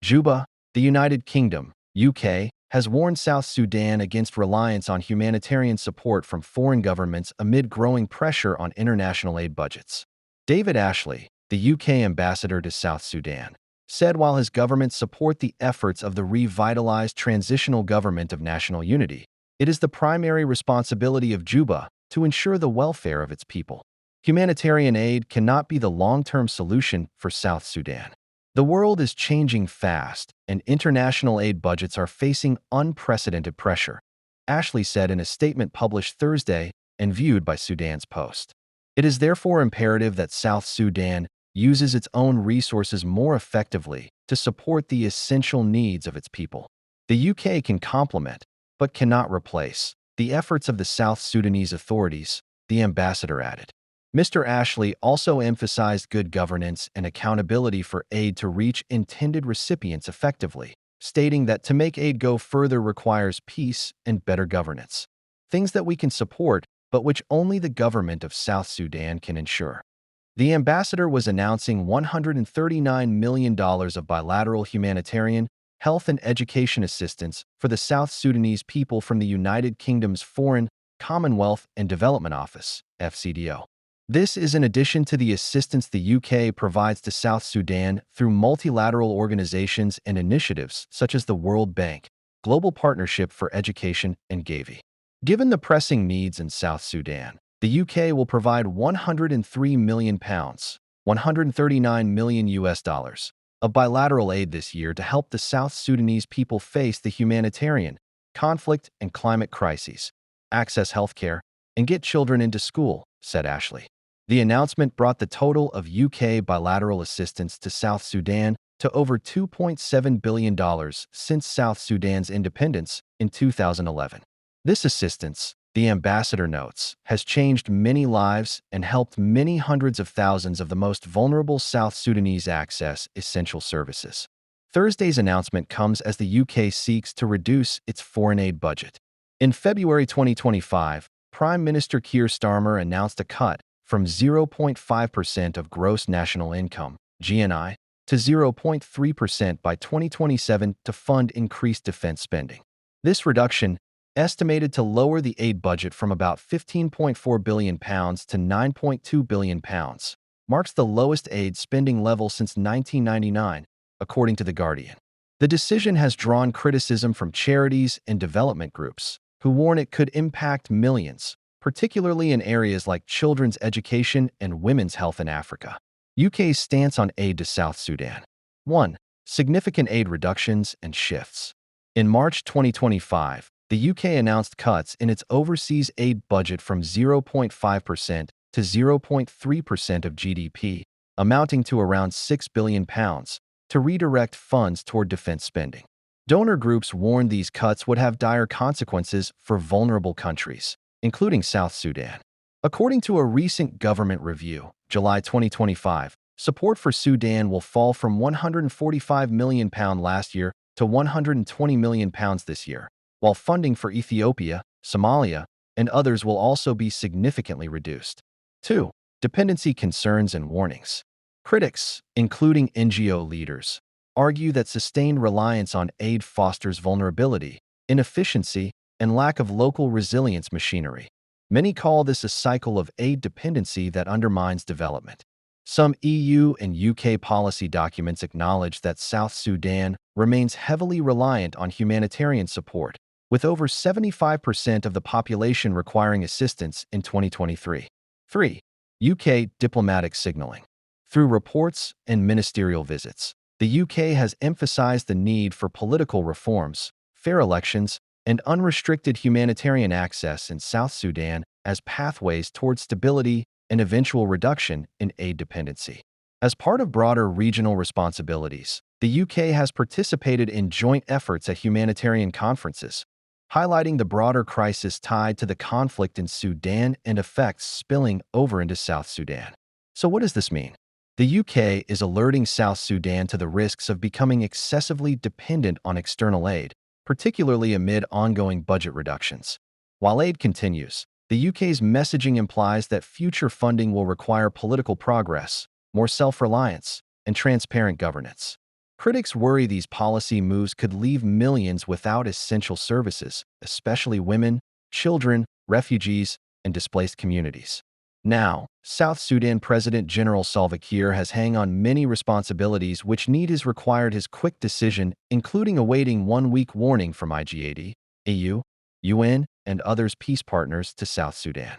Juba, the United Kingdom, UK, has warned South Sudan against reliance on humanitarian support from foreign governments amid growing pressure on international aid budgets. David Ashley, the UK ambassador to South Sudan, said while his government support the efforts of the revitalized Transitional Government of National Unity, it is the primary responsibility of Juba to ensure the welfare of its people. Humanitarian aid cannot be the long-term solution for South Sudan. The world is changing fast, and international aid budgets are facing unprecedented pressure, Ashley said in a statement published Thursday and viewed by Sudan's Post. It is therefore imperative that South Sudan uses its own resources more effectively to support the essential needs of its people. The UK can complement, but cannot replace, the efforts of the South Sudanese authorities, the ambassador added. Mr. Ashley also emphasized good governance and accountability for aid to reach intended recipients effectively, stating that to make aid go further requires peace and better governance, things that we can support but which only the government of South Sudan can ensure. The ambassador was announcing $139 million of bilateral humanitarian, health and education assistance for the South Sudanese people from the United Kingdom's Foreign, Commonwealth and Development Office, FCDO. This is in addition to the assistance the UK provides to South Sudan through multilateral organizations and initiatives such as the World Bank, Global Partnership for Education, and Gavi. Given the pressing needs in South Sudan, the UK will provide £103 million, $139 million of bilateral aid this year to help the South Sudanese people face the humanitarian, conflict, and climate crises, access healthcare, and get children into school, said Ashley. The announcement brought the total of UK bilateral assistance to South Sudan to over $2.7 billion since South Sudan's independence in 2011. This assistance, the ambassador notes, has changed many lives and helped many hundreds of thousands of the most vulnerable South Sudanese access essential services. Thursday's announcement comes as the UK seeks to reduce its foreign aid budget. In February 2025, Prime Minister Keir Starmer announced a cut from 0.5% of gross national income, GNI, to 0.3% by 2027 to fund increased defense spending. This reduction, estimated to lower the aid budget from about £15.4 billion to £9.2 billion, marks the lowest aid spending level since 1999, according to The Guardian. The decision has drawn criticism from charities and development groups, who warn it could impact millions, particularly in areas like children's education and women's health in Africa. UK's stance on aid to South Sudan. 1. Significant aid reductions and shifts. In March 2025, the UK announced cuts in its overseas aid budget from 0.5% to 0.3% of GDP, amounting to around £6 billion, to redirect funds toward defense spending. Donor groups warned these cuts would have dire consequences for vulnerable countries, including South Sudan. According to a recent government review, July 2025, support for Sudan will fall from £145 million last year to £120 million this year, while funding for Ethiopia, Somalia, and others will also be significantly reduced. 2. Dependency concerns and warnings. Critics, including NGO leaders, argue that sustained reliance on aid fosters vulnerability, inefficiency, and lack of local resilience machinery. Many call this a cycle of aid dependency that undermines development. Some EU and UK policy documents acknowledge that South Sudan remains heavily reliant on humanitarian support, with over 75% of the population requiring assistance in 2023. 3. UK diplomatic signaling. Through reports and ministerial visits, the UK has emphasized the need for political reforms, fair elections, and unrestricted humanitarian access in South Sudan as pathways toward stability and eventual reduction in aid dependency. As part of broader regional responsibilities, the UK has participated in joint efforts at humanitarian conferences, highlighting the broader crisis tied to the conflict in Sudan and effects spilling over into South Sudan. So what does this mean? The UK is alerting South Sudan to the risks of becoming excessively dependent on external aid, particularly amid ongoing budget reductions. While aid continues, the UK's messaging implies that future funding will require political progress, more self-reliance, and transparent governance. Critics worry these policy moves could leave millions without essential services, especially women, children, refugees, and displaced communities. Now, South Sudan President General Salva Kiir has hung on many responsibilities which need has required his quick decision, including awaiting one-week warning from IGAD, EU, UN, and others peace partners to South Sudan.